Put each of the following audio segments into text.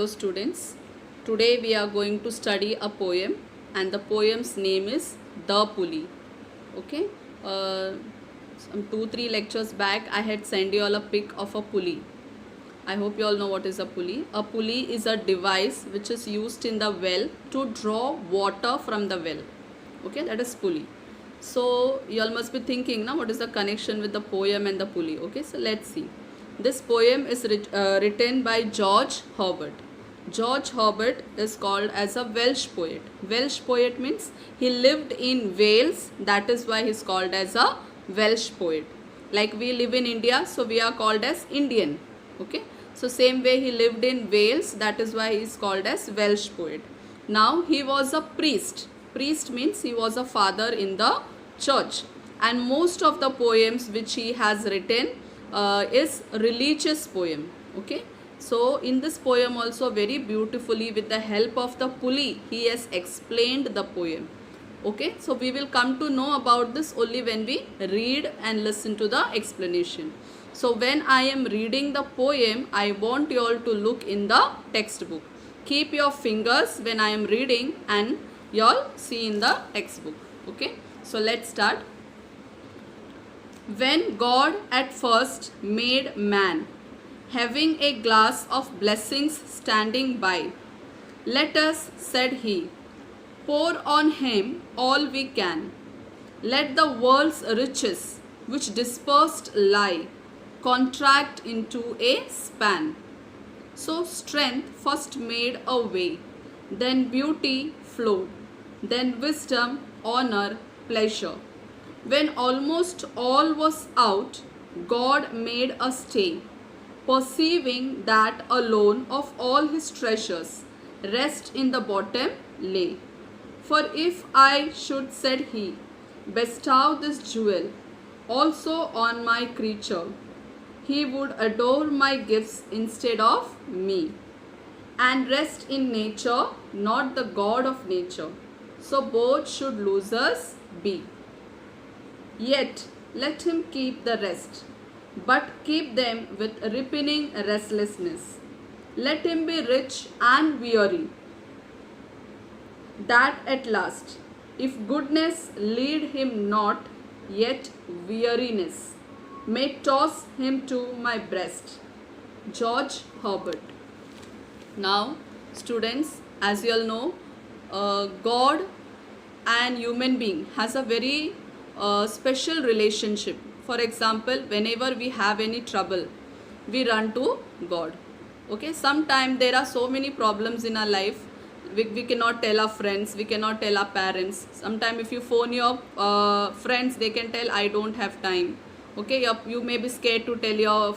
Hello students, today we are going to study a poem and the poem's name is The Pulley. Okay, some 2-3 lectures back I had sent you all a pic of a pulley. I hope you all know what is a pulley. A pulley is a device which is used in the well to draw water from the well. Okay, that is pulley. So you all must be thinking now what is the connection with the poem and the pulley. Okay, so let's see. This poem is written by George Herbert. George Herbert is called as a Welsh poet. Welsh poet means he lived in Wales, that is why he is called as a Welsh poet. Like we live in India, so we are called as Indian. Okay, so same way he lived in Wales, that is why he is called as Welsh poet. Now he was a priest. Priest means he was a father in the church, and most of the poems which he has written is religious poem. Okay, so in this poem also very beautifully with the help of the pulley he has explained the poem. Okay, so we will come to know about this only when we read and listen to the explanation. So when I am reading the poem, I want you all to look in the textbook. Keep your fingers when I am reading and you all see in the textbook. Okay, so let's start. When God at first made man, having a glass of blessings standing by, let us, said he, pour on him all we can. Let the world's riches, which dispersed lie, contract into a span. So strength first made a way, then beauty flowed, then wisdom, honor, pleasure. When almost all was out, God made a stay, perceiving that alone of all his treasures, rest in the bottom lay. For if I should, said he, bestow this jewel also on my creature, he would adore my gifts instead of me, and rest in nature, not the God of nature. So both should losers be. Yet let him keep the rest, but keep them with ripening restlessness. Let him be rich and weary, that at last, if goodness lead him not, yet weariness may toss him to my breast. George Herbert. Now, students, as you all know, God and human being has a very special relationship. For example, whenever we have any trouble, we run to God. Okay, sometimes there are so many problems in our life. We cannot tell our friends, we cannot tell our parents. Sometimes if you phone your friends, they can tell, I don't have time. Okay, you may be scared to tell your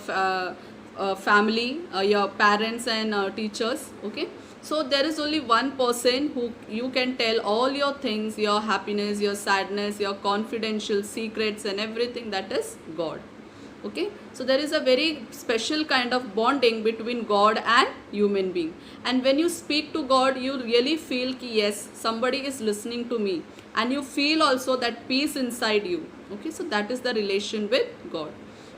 family, your parents and teachers. Okay, so there is only one person who you can tell all your things, your happiness, your sadness, your confidential secrets and everything, that is God. Okay, so there is a very special kind of bonding between God and human being, and when you speak to God, you really feel ki yes, somebody is listening to me, and you feel also that peace inside you. Okay, so that is the relation with God.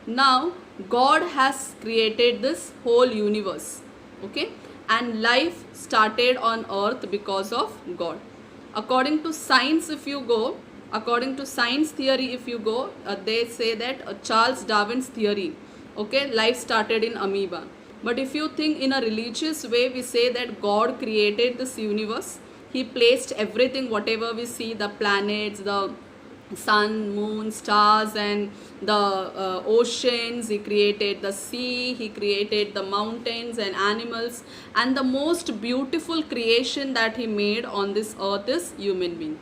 Now God has created this whole universe. Okay, and life started on earth because of God. According to science, if you go, according to science theory, if you go, they say that Charles Darwin's theory, okay, life started in amoeba. But if you think in a religious way, we say that God created this universe. He placed everything, whatever we see, the planets, the sun, moon, stars, and the oceans. He created the sea, he created the mountains and animals, and the most beautiful creation that he made on this earth is human being.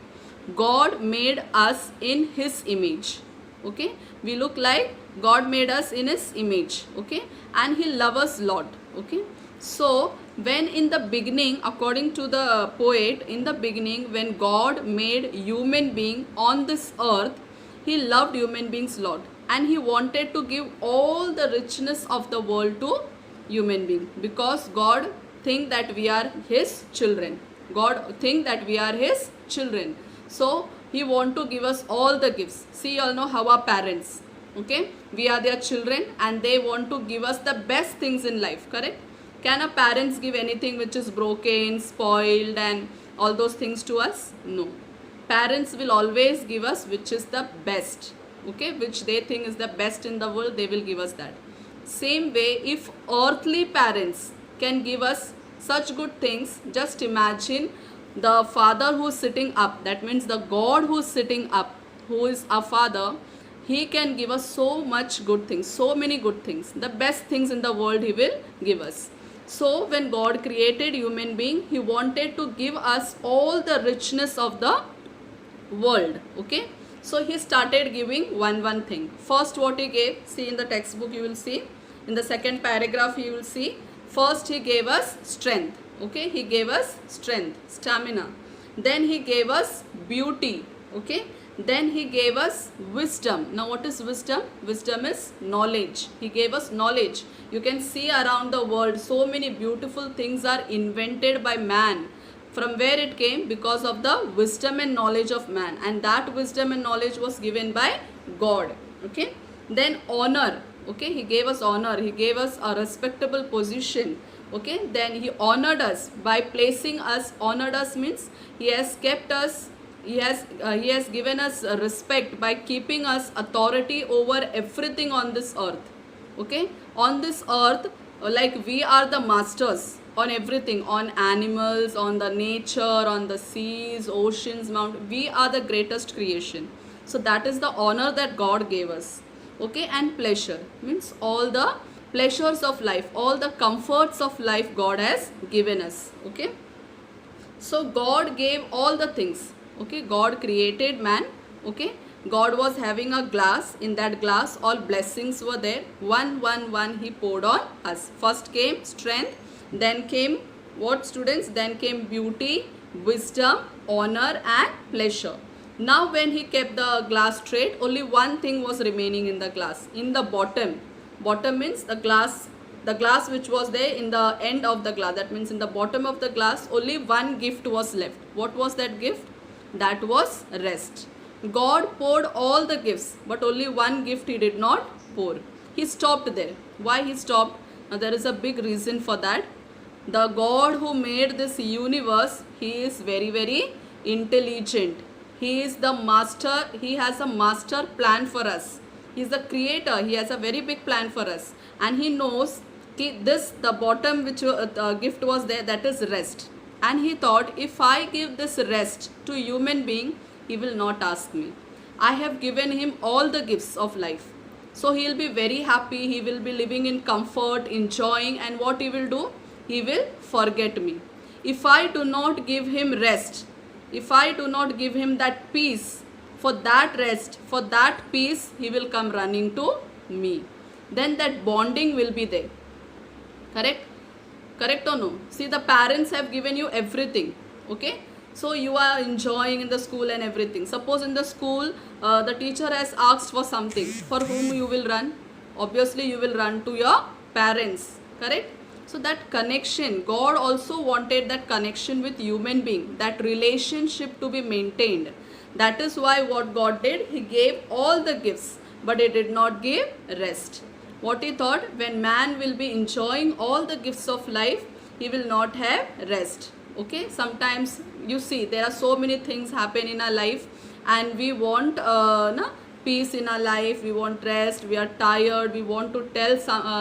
God made us in his image. Okay, we look like God made us in his image. Okay, and he loves us a lot. Okay, so when in the beginning, according to the poet, in the beginning when God made human being on this earth, he loved human beings a lot, and he wanted to give all the richness of the world to human being, because God think that we are his children. God think that we are his children. So he want to give us all the gifts. See, you all know how our parents, okay, we are their children, and they want to give us the best things in life, correct? Can our parents give anything which is broken, spoiled and all those things to us? No. Parents will always give us which is the best, okay, which they think is the best in the world, they will give us that. Same way, if earthly parents can give us such good things, just imagine the Father who is sitting up, that means the God who is sitting up, who is our Father, He can give us so much good things, so many good things, the best things in the world He will give us. So when God created human being, He wanted to give us all the richness of the world, okay. So He started giving one thing. First what He gave, see in the textbook you will see, in the second paragraph you will see, first He gave us strength, okay, He gave us strength, stamina. Then He gave us beauty, okay. Then He gave us wisdom. Now what is wisdom? Wisdom is knowledge. He gave us knowledge. You can see around the world so many beautiful things are invented by man. From where it came? Because of the wisdom and knowledge of man, and that wisdom and knowledge was given by God, okay. Then honor, okay, He gave us honor, He gave us a respectable position, okay. Then He honored us by placing us, honored us means He has kept us, He has given us respect by keeping us authority over everything on this earth, okay. On this earth, like we are the masters on everything, on animals, on the nature, on the seas, oceans, mountains. We are the greatest creation. So that is the honor that God gave us, okay. And pleasure means all the pleasures of life, all the comforts of life God has given us, okay. So God gave all the things, okay. God created man, okay. God was having a glass, in that glass all blessings were there, one He poured on us. First came strength, then came what, students? Then came beauty, wisdom, honor and pleasure. Now when He kept the glass straight, only one thing was remaining in the glass, in the bottom. Bottom means the glass which was there in the end of the glass, that means in the bottom of the glass, only one gift was left. What was that gift? That was rest. God poured all the gifts, but only one gift He did not pour. He stopped there. Why He stopped? Now there is a big reason for that. The God who made this universe, He is very intelligent. He is the master. He has a master plan for us. He is the creator. He has a very big plan for us, and He knows this, the bottom which gift was there, that is rest. And He thought, if I give this rest to human being, he will not ask me. I have given him all the gifts of life. So he will be very happy. He will be living in comfort, enjoying, and what he will do? He will forget me. If I do not give him rest, if I do not give him that peace, for that rest, for that peace, he will come running to me. Then that bonding will be there. Correct? Correct or no? See, the parents have given you everything. Okay? So you are enjoying in the school and everything. Suppose in the school, the teacher has asked for something. For whom you will run? Obviously, you will run to your parents. Correct? So that connection, God also wanted that connection with human being, that relationship to be maintained. That is why what God did, He gave all the gifts, but He did not give rest. What He thought, when man will be enjoying all the gifts of life, he will not have rest. Okay, sometimes you see there are so many things happen in our life, and we want peace in our life, we want rest, we are tired, we want to tell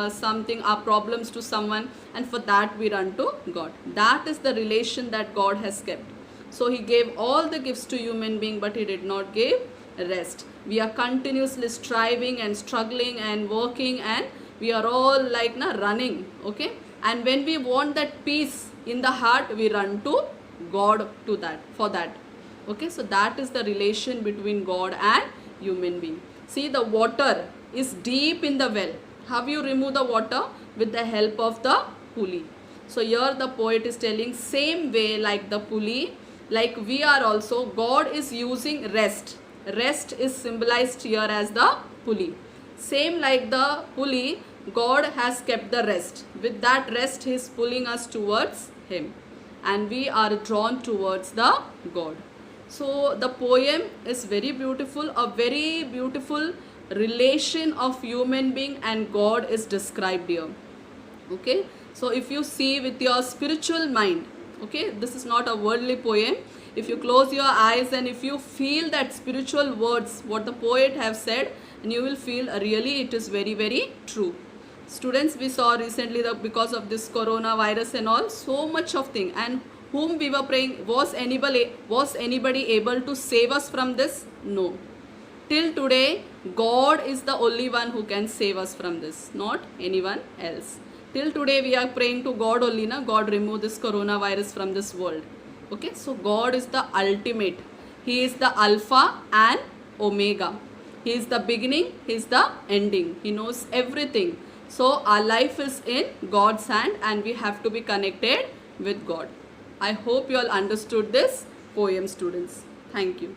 something, our problems to someone, and for that we run to God. That is the relation that God has kept. So He gave all the gifts to human being, but He did not give rest. We are continuously striving and struggling and working, and we are all like running. Okay, and when we want that peace in the heart, we run to God to that, for that. Okay, so that is the relation between God and human being. See, the water is deep in the well. How you remove the water? With the help of the pulley. So here the poet is telling, same way like the pulley, like we are also, God is using rest. Rest is symbolized here as the pulley. Same like the pulley, God has kept the rest. With that rest, He is pulling us towards Him, and we are drawn towards the God. So the poem is very beautiful. A very beautiful relation of human being and God is described here. Okay, So if you see with your spiritual mind, okay, this is not a worldly poem. If you close your eyes and if you feel that spiritual words, what the poet have said, and you will feel really it is very, very true. Students, we saw recently that because of this coronavirus and all, so much of thing, and whom we were praying, was anybody able to save us from this? No. Till today, God is the only one who can save us from this, not anyone else. Till today, we are praying to God only, na? God remove this coronavirus from this world. Okay, so God is the ultimate. He is the Alpha and Omega. He is the beginning, He is the ending. He knows everything. So our life is in God's hand and we have to be connected with God. I hope you all understood this poem, students. Thank you.